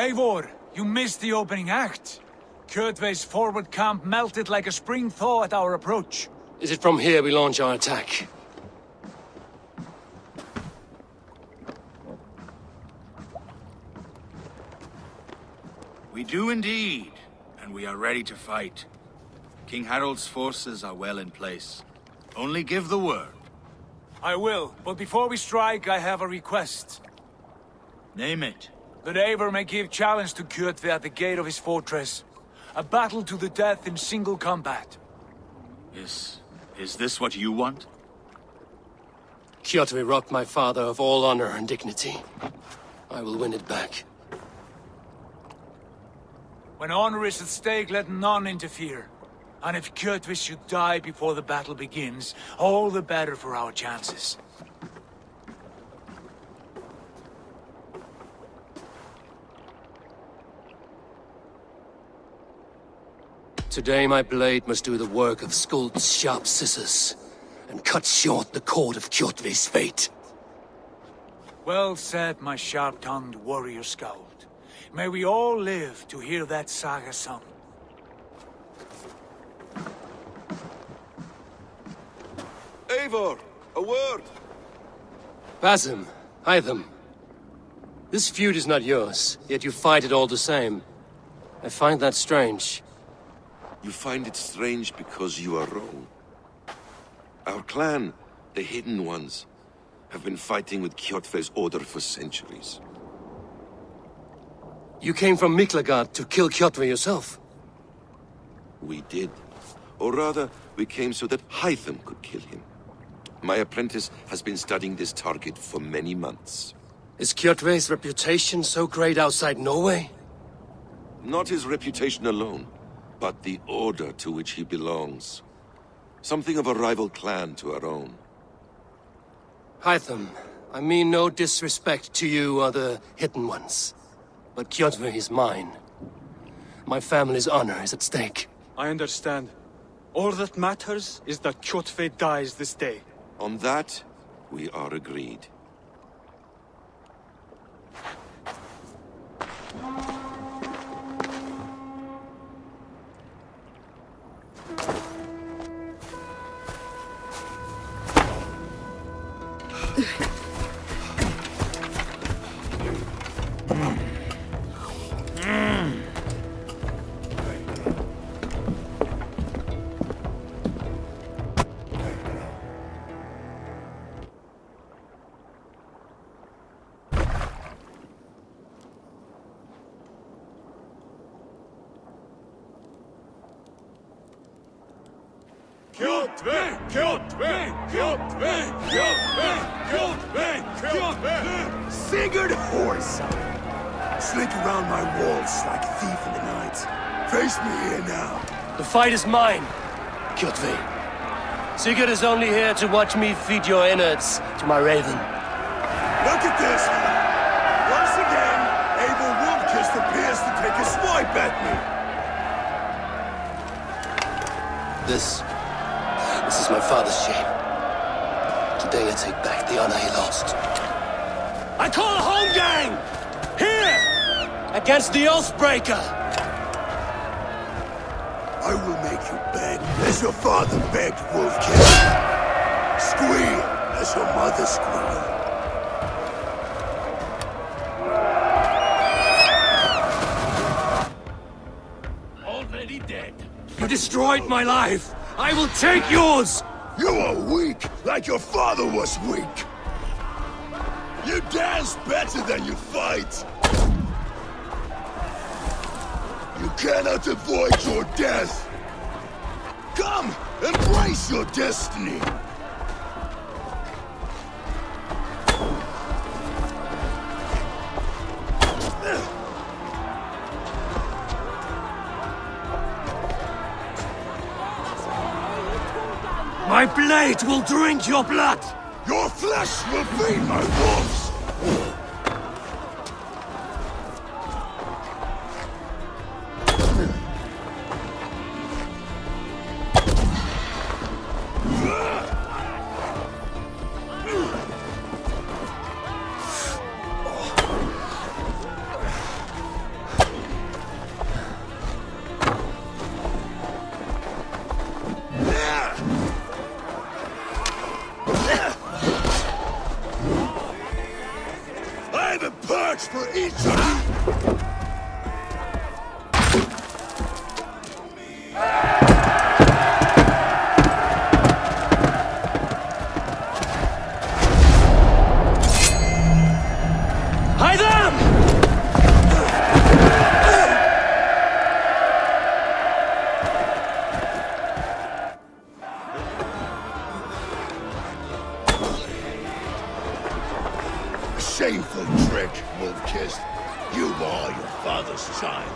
Eivor, you missed the opening act. Kjotve's forward camp melted like a spring thaw at our approach. Is it from here we launch our attack? We do indeed, and we are ready to fight. King Harald's forces are well in place. Only give the word. I will, but before we strike, I have a request. Name it. That Eivor may give challenge to Kjotve at the gate of his fortress. A battle to the death in single combat. Is this what you want? Kjotve robbed my father of all honor and dignity. I will win it back. When honor is at stake, let none interfere. And if Kjotve should die before the battle begins, all the better for our chances. Today my blade must do the work of Skuld's sharp scissors, and cut short the cord of Kjotve's fate. Well said, my sharp-tongued warrior scout. May we all live to hear that saga sung. Eivor, a word! Basim, Hytham. This feud is not yours, yet you fight it all the same. I find that strange. You find it strange because you are wrong. Our clan, the Hidden Ones, have been fighting with Kjotve's order for centuries. You came from Miklagard to kill Kjotve yourself? We did. Or rather, we came so that Hytham could kill him. My apprentice has been studying this target for many months. Is Kjotve's reputation so great outside Norway? Not his reputation alone, but the order to which he belongs. Something of a rival clan to our own. Hytham, I mean no disrespect to you or the Hidden Ones. But Kjotve is mine. My family's honor is at stake. I understand. All that matters is that Kjotve dies this day. On that, we are agreed. Kjotve! Kjotve! Kjotve! Kjotve! Kjotve! Kjotve! Sigurd horse! Slink around my walls like a thief in the night. Face me here now. The fight is mine, Kjotve. Sigurd is only here to watch me feed your innards to my raven. Look at this! Once again, Abel Wolfkist appears to take a swipe at me. This is my father's shame. Today I take back the honor he lost. I call a home gang! Here! Against the Oathbreaker! I will make you beg as your father begged, Wolfkist. Squeal as your mother squealed. Already dead. You destroyed my life! I will take yours! You are weak, like your father was weak. You dance better than you fight. You cannot avoid your death. Come, embrace your destiny. My blade will drink your blood! Your flesh will feed my wolves! for each of you! Hide them! Shameful trick, Wolf-Kissed. You are your father's child.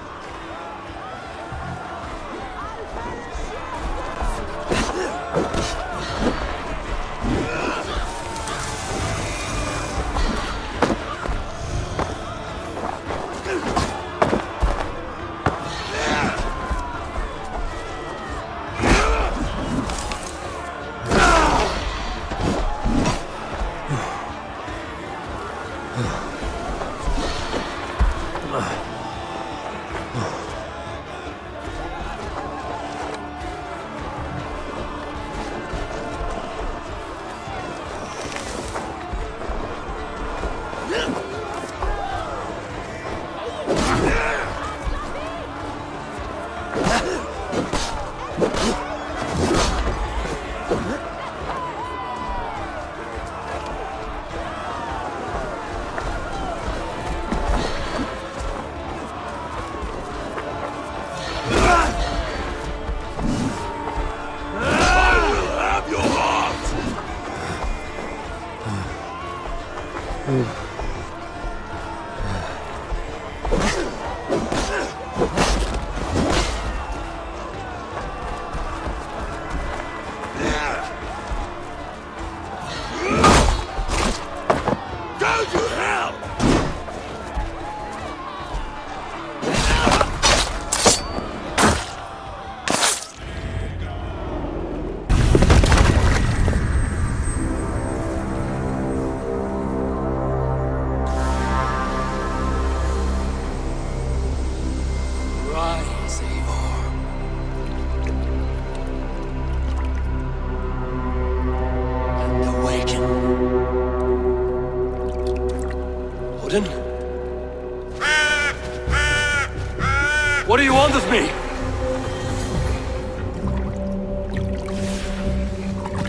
What do you want of me?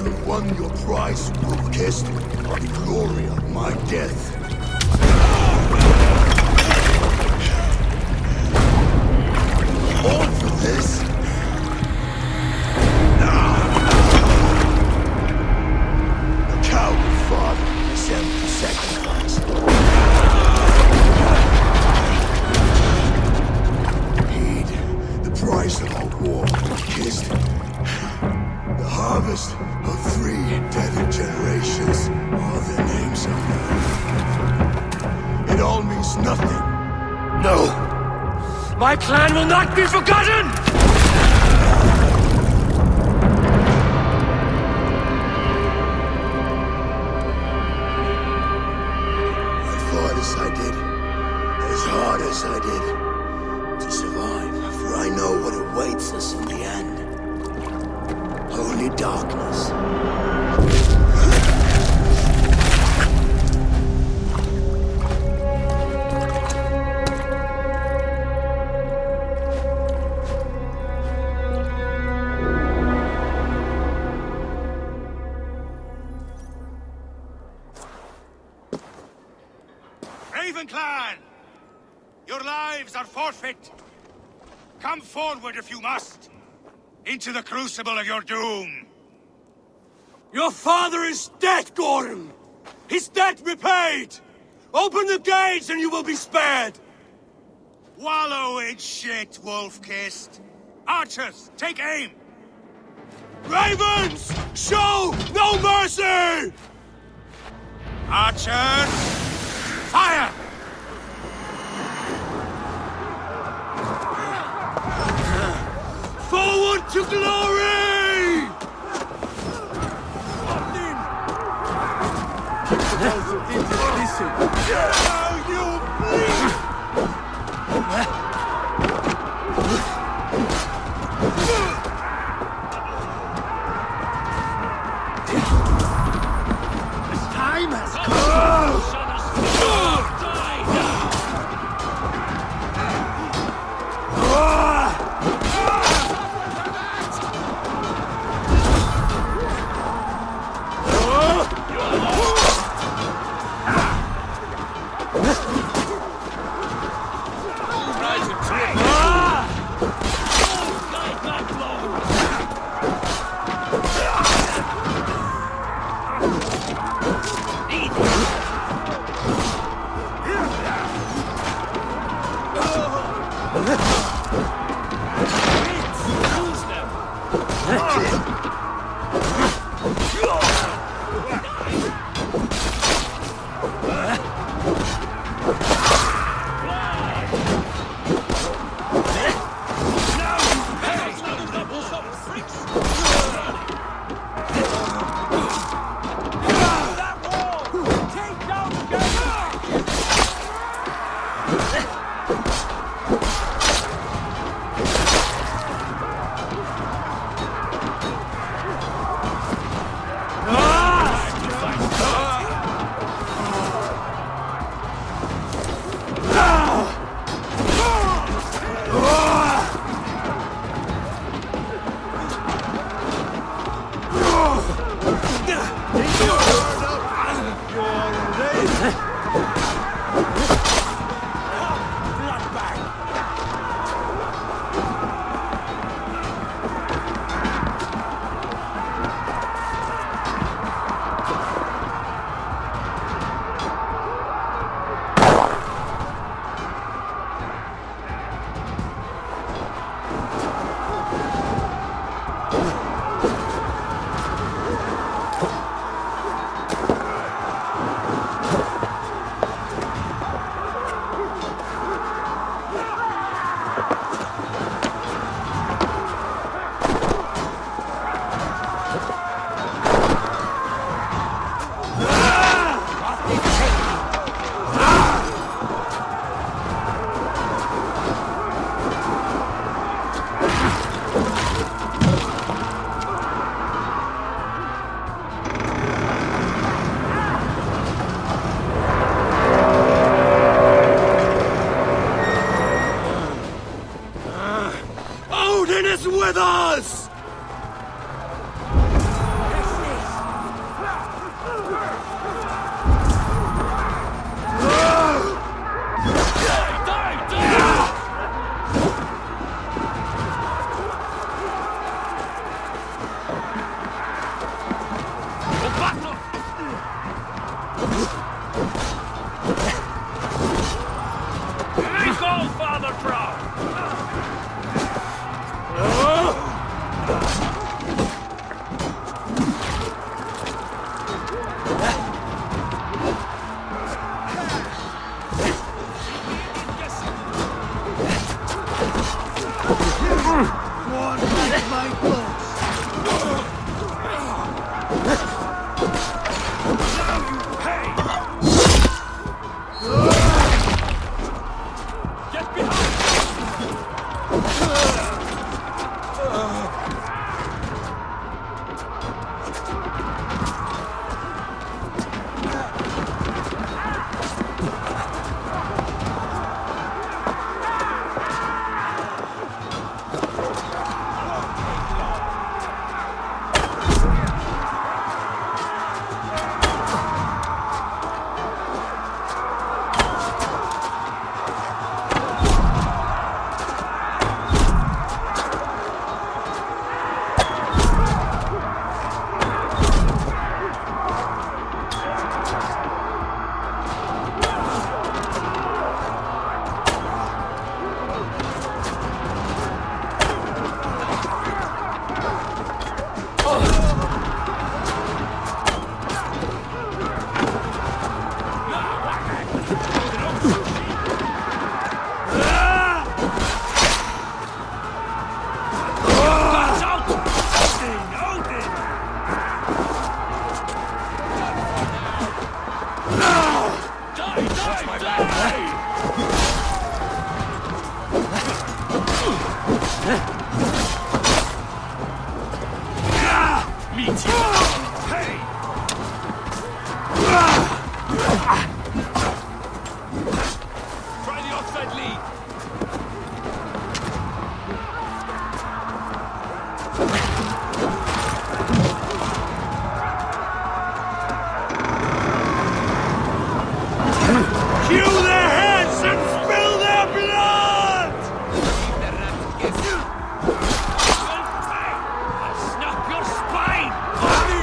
You won your prize, Wolf-Kissed, on the glory of my death. All for this? A coward father is empty sacrifice. Price of our war, Kissed. The harvest of 3 dead generations are the names of them. It all means nothing. No! My clan will not be forgotten! I fought as I did, as hard as I did, to survive. For I know what awaits us in the end. Only darkness. Raven Clan! Your lives are forfeit! Come forward if you must! Into the crucible of your doom! Your father is dead, Gordon! His debt repaid! Open the gates and you will be spared! Wallow in shit, Wolf-Kissed! Archers, take aim! Ravens! Show no mercy! Archers, fire! Forward to glory! Now you bleed! Time has come! With us! Spine!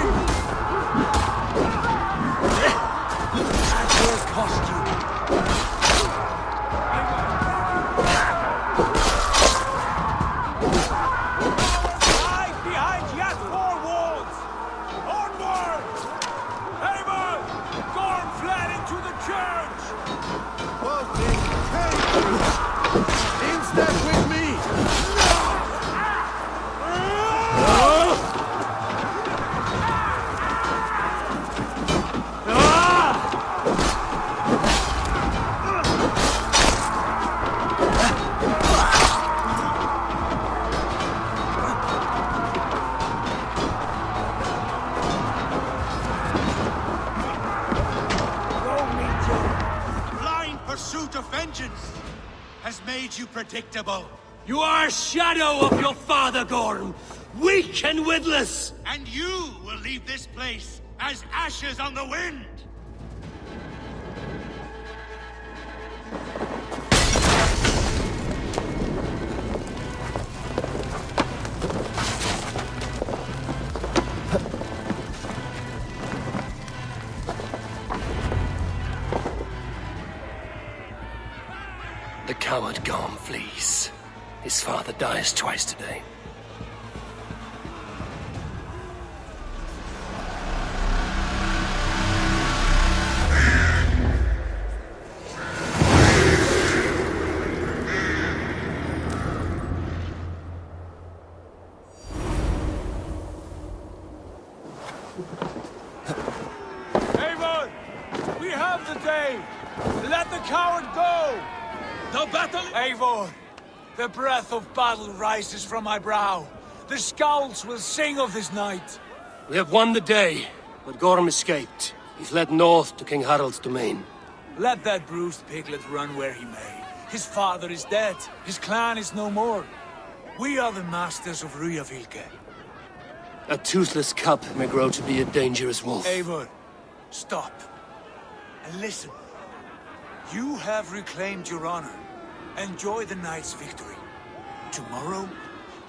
vengeance has made you predictable. You are a shadow of your father, Gorm! Weak and witless! And you will leave this place as ashes on the wind! The coward Gorm flees. His father dies twice today. Eivor! We have the day! Let the coward go! The battle... Eivor! The breath of battle rises from my brow. The scouts will sing of this night. We have won the day, but Gorm escaped. He's led north to King Harald's domain. Let that bruised piglet run where he may. His father is dead. His clan is no more. We are the masters of Ryjavilke. A toothless cub may grow to be a dangerous wolf. Eivor, stop. And listen. You have reclaimed your honor. Enjoy the night's victory. Tomorrow,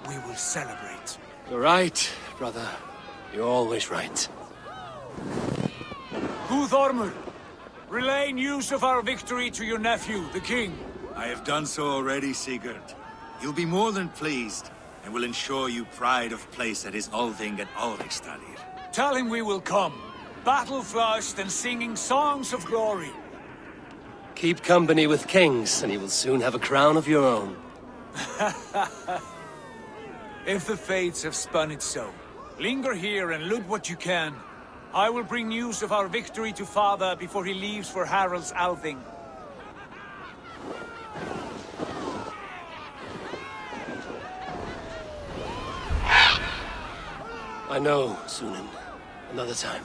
we will celebrate. You're right, brother. You're always right. Guthormur, relay news of our victory to your nephew, the king. I have done so already, Sigurd. He'll be more than pleased, and will ensure you pride of place at his Althing and Alrikstadir. Tell him we will come, battle-flushed and singing songs of glory. Keep company with kings, and you will soon have a crown of your own. If the fates have spun it so, linger here and loot what you can. I will bring news of our victory to father before he leaves for Harald's Althing. I know, Sunan. Another time.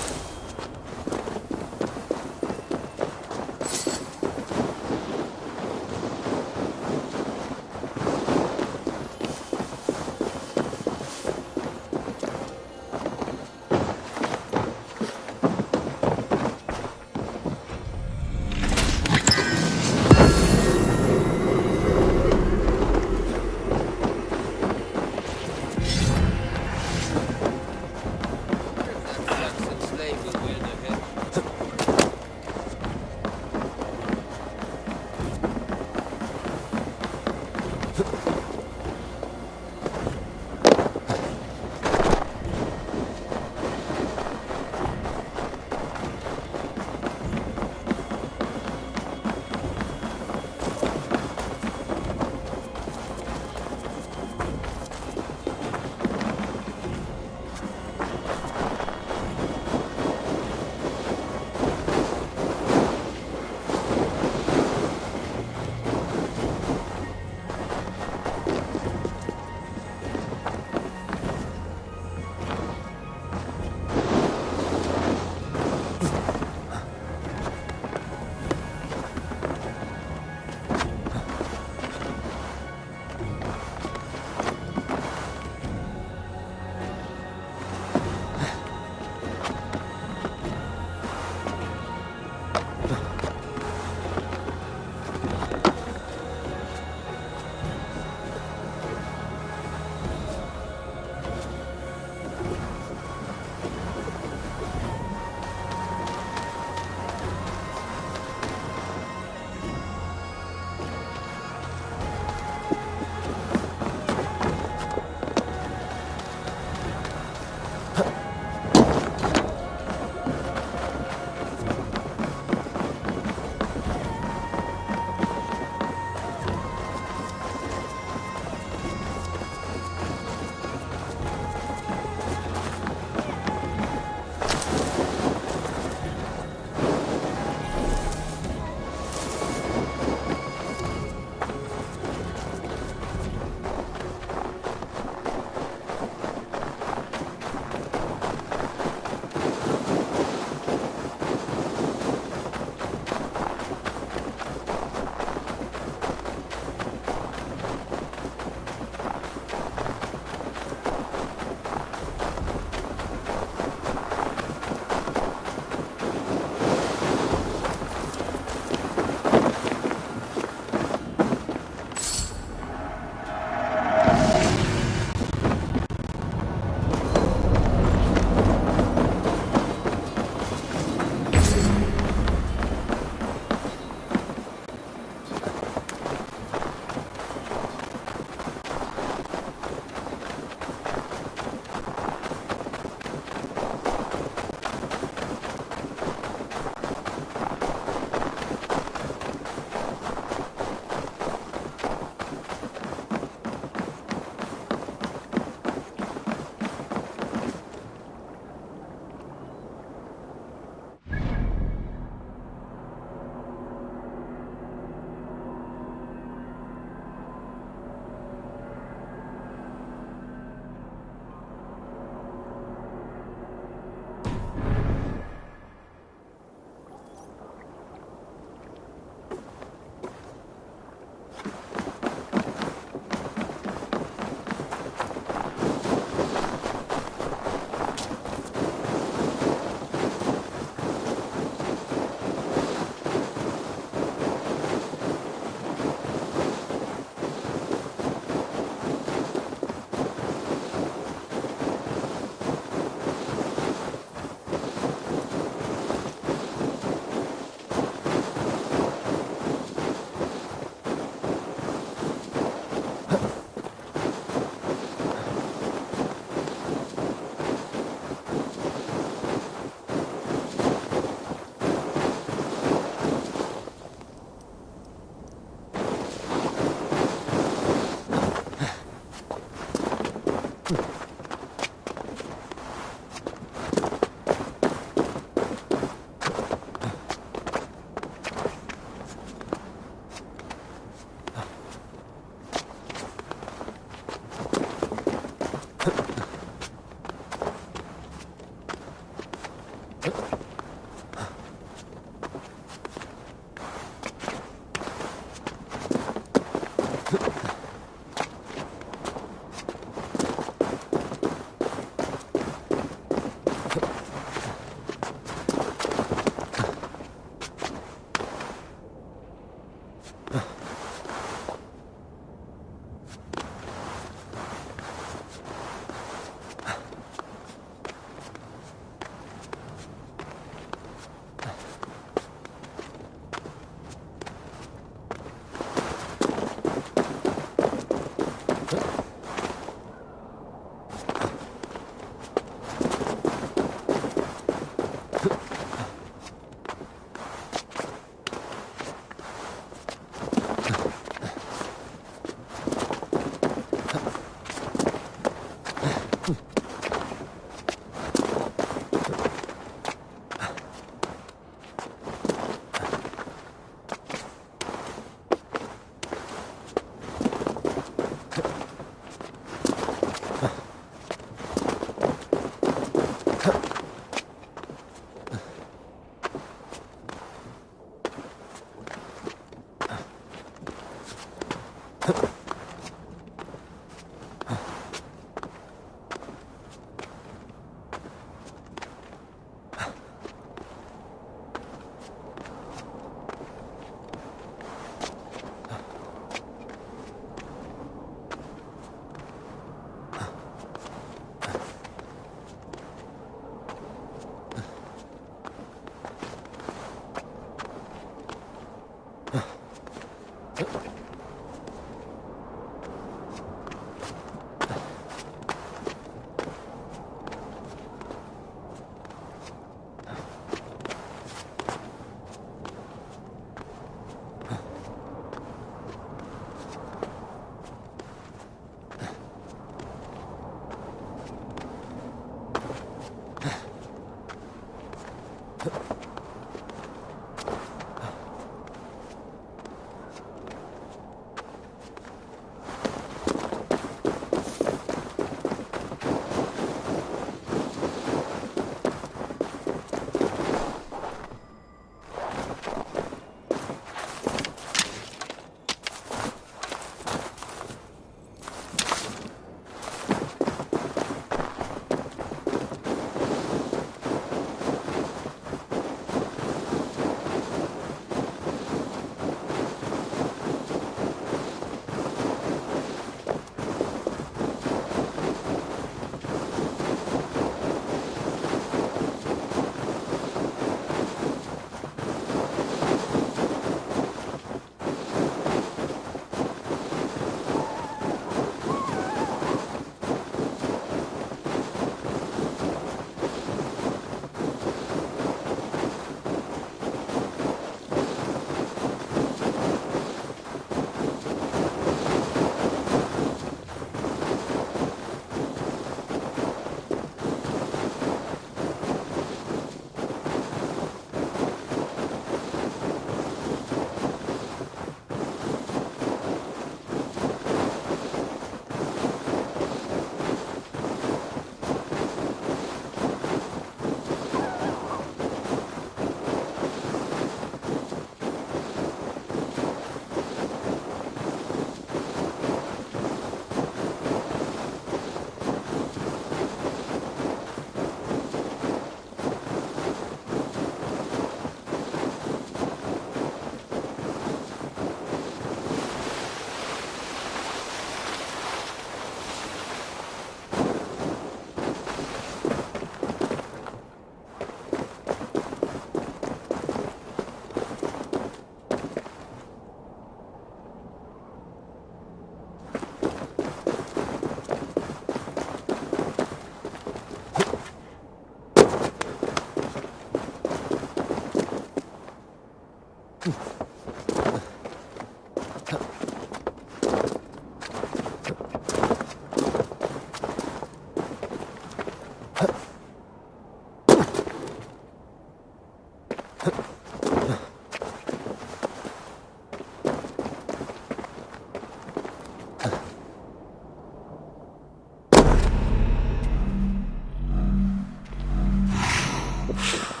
Shit.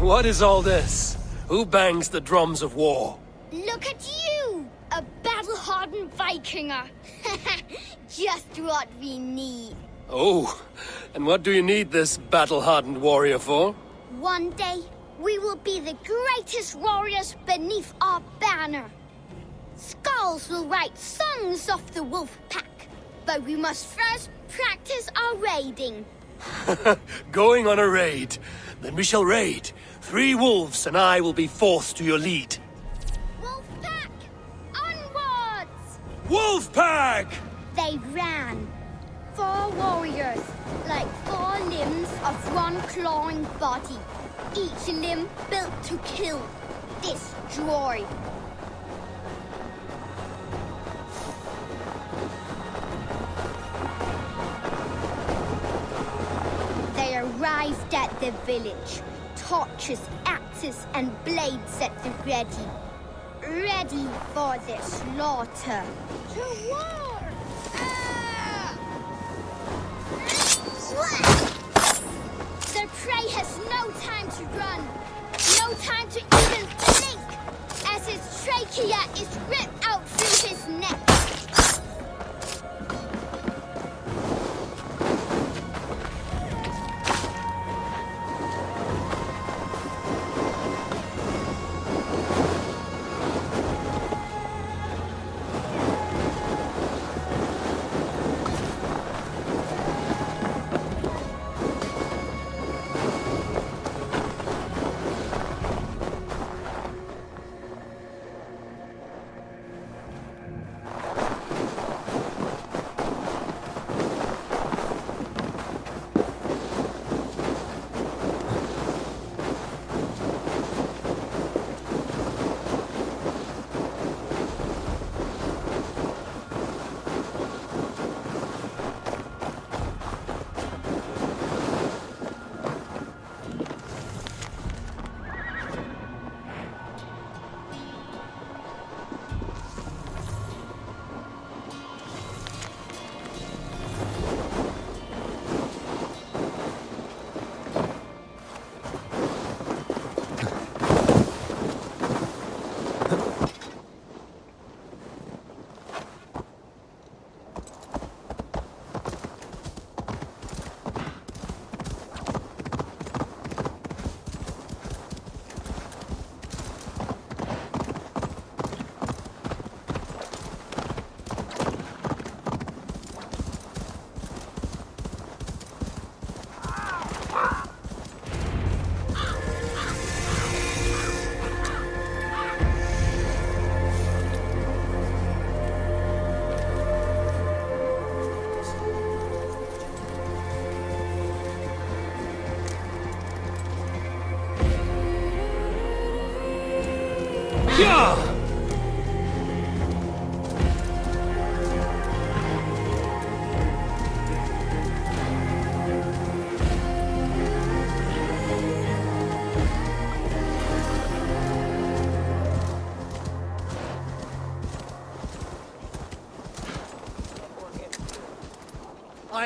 What is all this? Who bangs the drums of war? Look at you! A battle-hardened Vikinger! Just what we need. Oh, and what do you need this battle-hardened warrior for? One day, we will be the greatest warriors beneath our banner. Skulls will write songs of the wolf pack, but we must first practice our raiding. Going on a raid. Then we shall raid. 3 wolves and I will be fourth to your lead. Wolf pack! Onwards! Wolf pack! They ran. 4 warriors, like 4 limbs of one clawing body. Each limb built to kill, destroy. They arrived at the village. Torches, axes, and blades at the ready. Ready for the slaughter. To war! The prey has no time to run. No time to even blink, as his trachea is ripped out through his neck.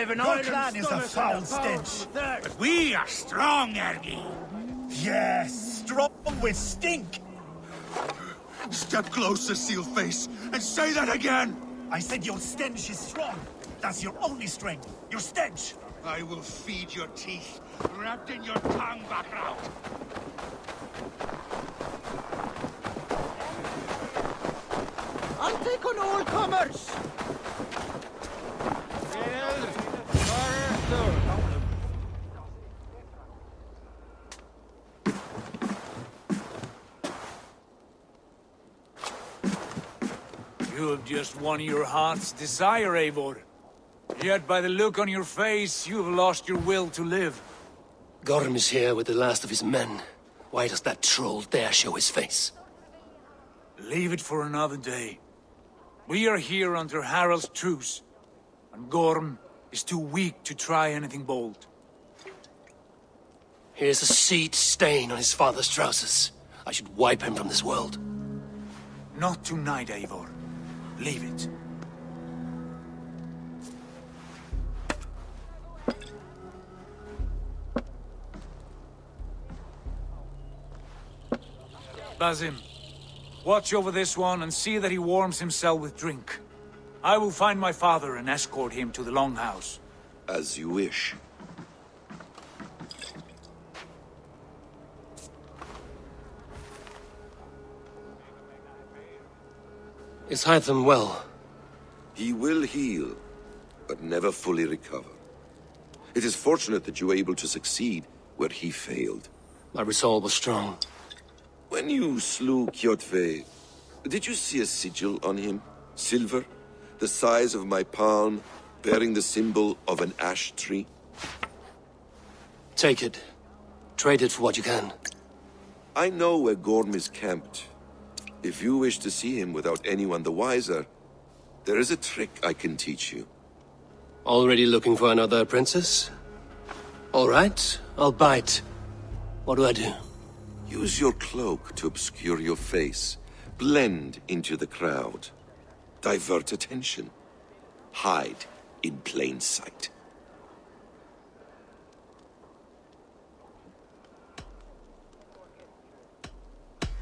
Your clan is a foul stench. But we are strong, Ergi. Yes, strong with stink. Step closer, Sealface, and say that again! I said your stench is strong. That's your only strength. Your stench. I will feed your teeth, wrapped in your tongue, Backraut! I'll take on all comers. You have just won your heart's desire, Eivor. Yet by the look on your face, you have lost your will to live. Gorm is here with the last of his men. Why does that troll dare show his face? Leave it for another day. We are here under Harald's truce, and Gorm is too weak to try anything bold. Here's a seed stain on his father's trousers. I should wipe him from this world. Not tonight, Eivor. Leave it. Basim, watch over this one and see that he warms himself with drink. I will find my father and escort him to the Longhouse. As you wish. Is Hytham well? He will heal, but never fully recover. It is fortunate that you were able to succeed where he failed. My resolve was strong. When you slew Kjotve, did you see a sigil on him? Silver, the size of my palm, bearing the symbol of an ash tree? Take it. Trade it for what you can. I know where Gorm is camped. If you wish to see him without anyone the wiser, there is a trick I can teach you. Already looking for another princess? All right, I'll bite. What do I do? Use your cloak to obscure your face. Blend into the crowd. Divert attention. Hide in plain sight.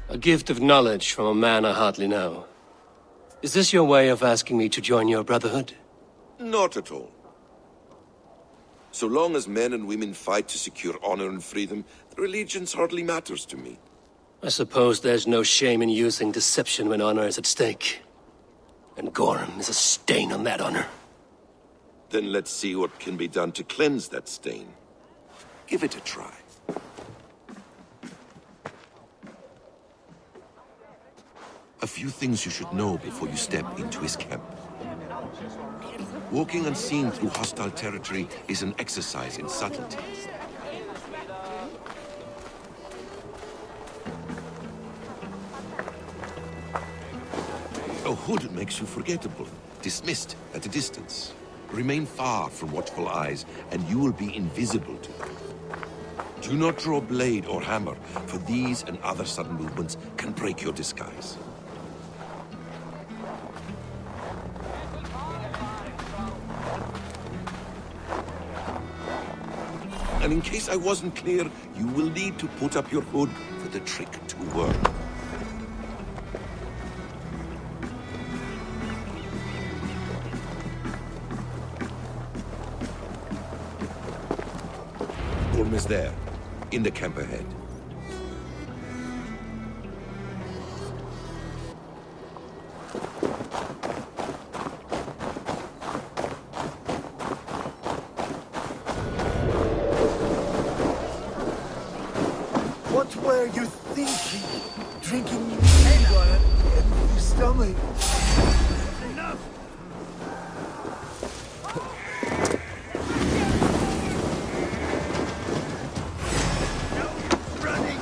A gift of knowledge from a man I hardly know. Is this your way of asking me to join your brotherhood? Not at all. So long as men and women fight to secure honor and freedom, their allegiance hardly matters to me. I suppose there's no shame in using deception when honor is at stake. And Gorm is a stain on that honor. Then let's see what can be done to cleanse that stain. Give it a try. A few things you should know before you step into his camp. Walking unseen through hostile territory is an exercise in subtlety. A hood makes you forgettable, dismissed at a distance. Remain far from watchful eyes, and you will be invisible to them. Do not draw blade or hammer, for these and other sudden movements can break your disguise. And in case I wasn't clear, you will need to put up your hood for the trick to work. Gorm is there, in the camp ahead. What were you thinking? Drinking anger and your stomach? Enough! No running!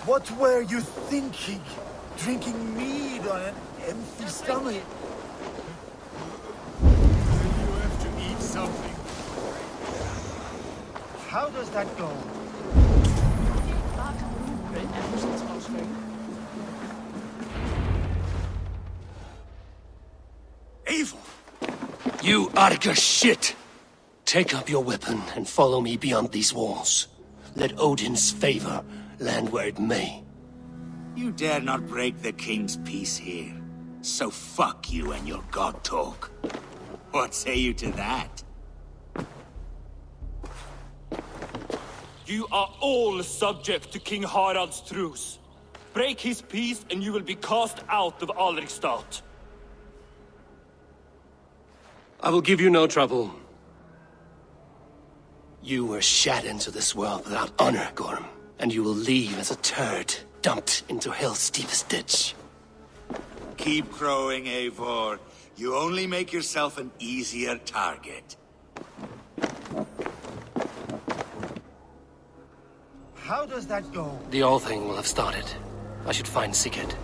What were you thinking? Drinking mead on an empty stomach? You have to eat something. How does that go? Evil! You Arga shit! Take up your weapon and follow me beyond these walls. Let Odin's favor land where it may. You dare not break the king's peace here. So fuck you and your god talk. What say you to that? You are all subject to King Harald's truce. Break his peace and you will be cast out of Alrikstad. I will give you no trouble. You were shat into this world without honor, Gorm, and you will leave as a turd dumped into hell's deepest ditch. Keep crowing, Eivor. You only make yourself an easier target. How does that go? The All Thing will have started. I should find Sigurd.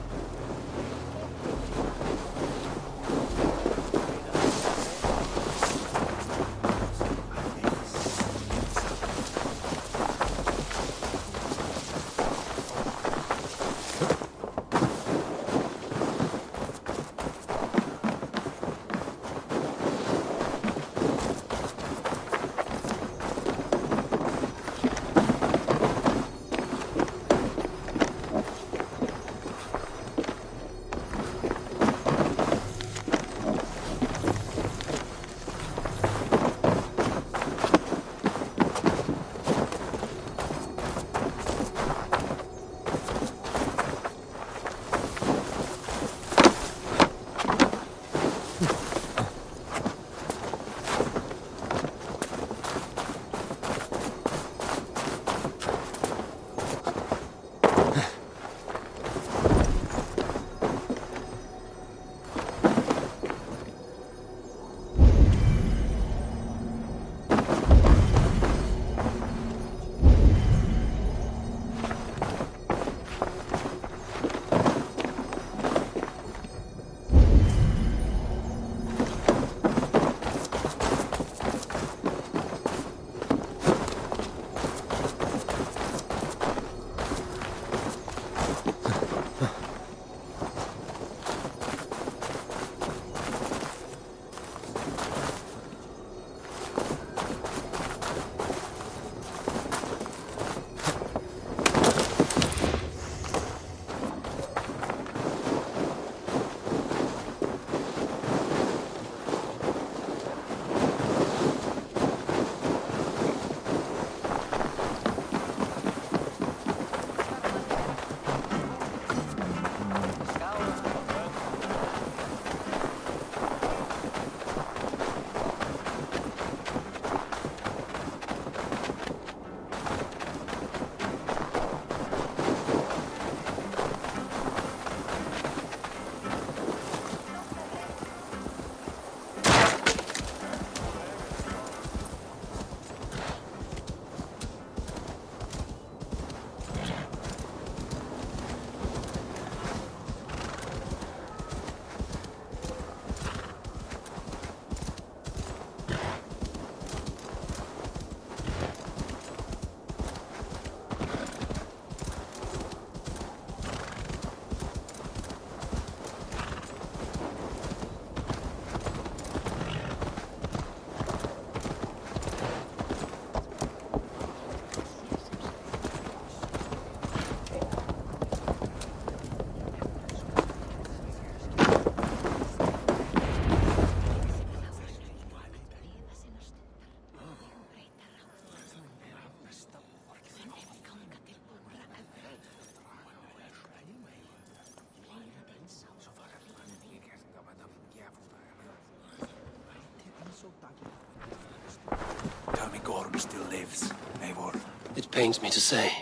Tell me Gorm still lives, Eivor. It pains me to say.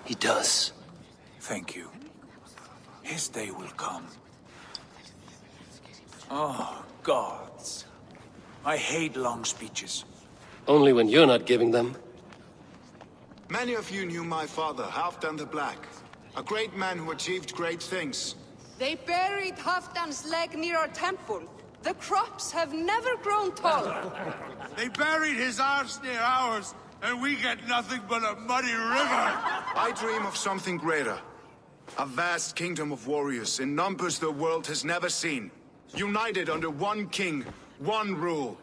He does. Thank you. His day will come. Oh, gods. I hate long speeches. Only when you're not giving them. Many of you knew my father, Halfdan the Black. A great man who achieved great things. They buried Halfdan's leg near our temple. The crops have never grown taller. They buried his arse near ours, and we get nothing but a muddy river. I dream of something greater. A vast kingdom of warriors in numbers the world has never seen. United under one king, one rule.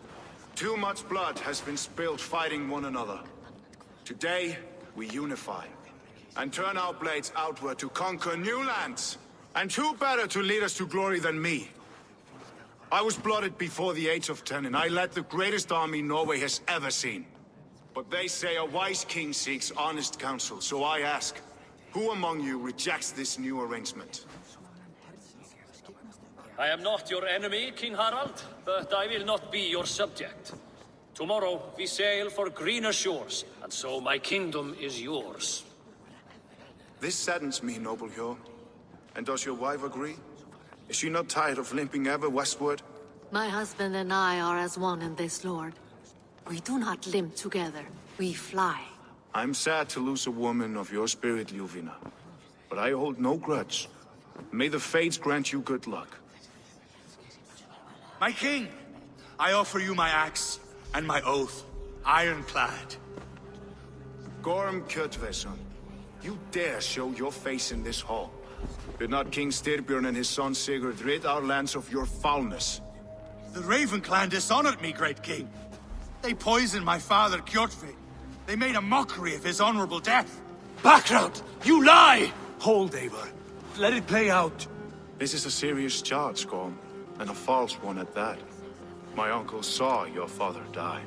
Too much blood has been spilled fighting one another. Today, we unify. And turn our blades outward to conquer new lands. And who better to lead us to glory than me? I was blooded before the age of 10, and I led the greatest army Norway has ever seen. But they say a wise king seeks honest counsel, so I ask, who among you rejects this new arrangement? I am not your enemy, King Harald, but I will not be your subject. Tomorrow we sail for greener shores, and so my kingdom is yours. This saddens me, noble Hjorm. And does your wife agree? Is she not tired of limping ever westward? My husband and I are as one in this, Lord. We do not limp together. We fly. I'm sad to lose a woman of your spirit, Ljuvina. But I hold no grudge. May the fates grant you good luck. My king, I offer you my axe and my oath, ironclad. Gorm Kjotveson, you dare show your face in this hall. Did not King Styrbjörn and his son Sigurd rid our lands of your foulness? The Raven clan dishonored me, great king. They poisoned my father, Kjotve. They made a mockery of his honorable death. Background! You lie! Hold, Eivor. Let it play out. This is a serious charge, Gorm, and a false one at that. My uncle saw your father die.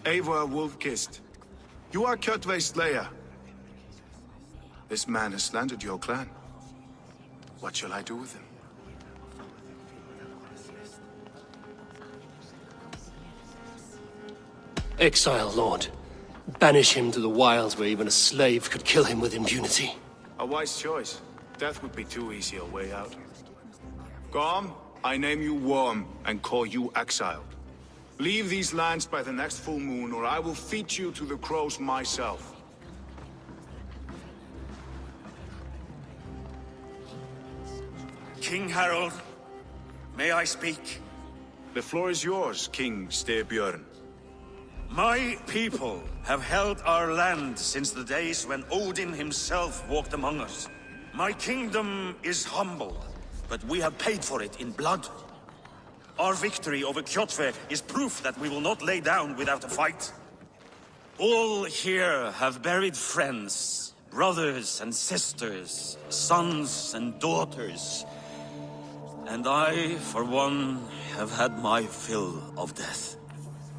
Eivor Wolf-Kissed, you are Kjotve's slayer. This man has slandered your clan. What shall I do with him? Exile, Lord. Banish him to the wilds where even a slave could kill him with impunity. A wise choice. Death would be too easy a way out. Gorm, I name you Worm and call you exiled. Leave these lands by the next full moon, or I will feed you to the crows myself. King Harald, may I speak? The floor is yours, King Styrbjörn. My people have held our land since the days when Odin himself walked among us. My kingdom is humble, but we have paid for it in blood. Our victory over Kjotve is proof that we will not lay down without a fight. All here have buried friends, brothers and sisters, sons and daughters. And I, for one, have had my fill of death.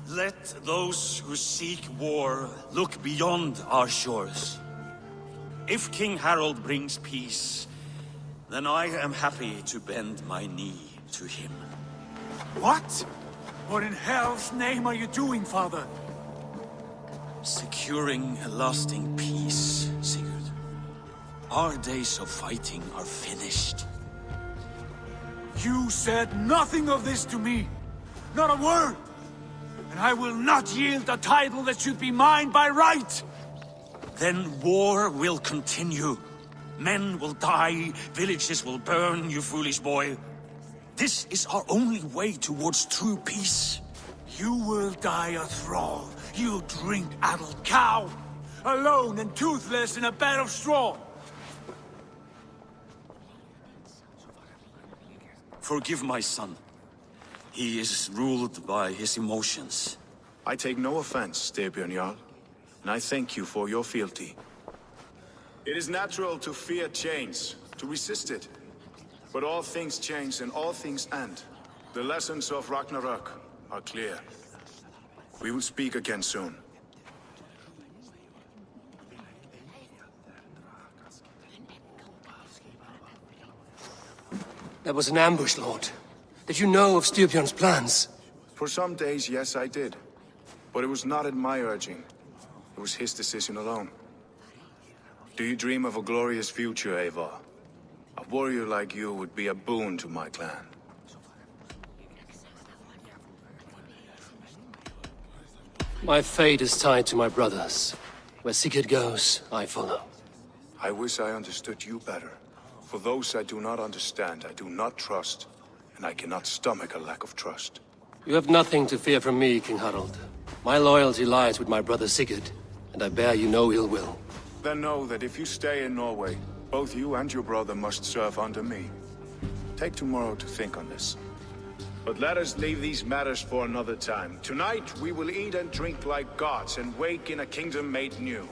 Let those who seek war look beyond our shores. If King Harald brings peace, then I am happy to bend my knee to him. What? What in hell's name are you doing, father? Securing a lasting peace, Sigurd. Our days of fighting are finished. You said nothing of this to me. Not a word. And I will not yield a title that should be mine by right. Then war will continue. Men will die, villages will burn, you foolish boy. This is our only way towards true peace. You will die a thrall. You drink-addled cow. Alone and toothless in a bed of straw. Forgive my son. He is ruled by his emotions. I take no offense, Styrbjörn Jarl, and I thank you for your fealty. It is natural to fear change, to resist it. But all things change and all things end. The lessons of Ragnarok are clear. We will speak again soon. That was an ambush, Lord. Did you know of Styrbjörn's plans? For some days, yes, I did. But it was not at my urging. It was his decision alone. Do you dream of a glorious future, Eivor? A warrior like you would be a boon to my clan. My fate is tied to my brothers. Where Sigurd goes, I follow. I wish I understood you better. For those I do not understand, I do not trust, and I cannot stomach a lack of trust. You have nothing to fear from me, King Harald. My loyalty lies with my brother Sigurd, and I bear you no ill will. Then know that if you stay in Norway, both you and your brother must serve under me. Take tomorrow to think on this. But let us leave these matters for another time. Tonight, we will eat and drink like gods and wake in a kingdom made new.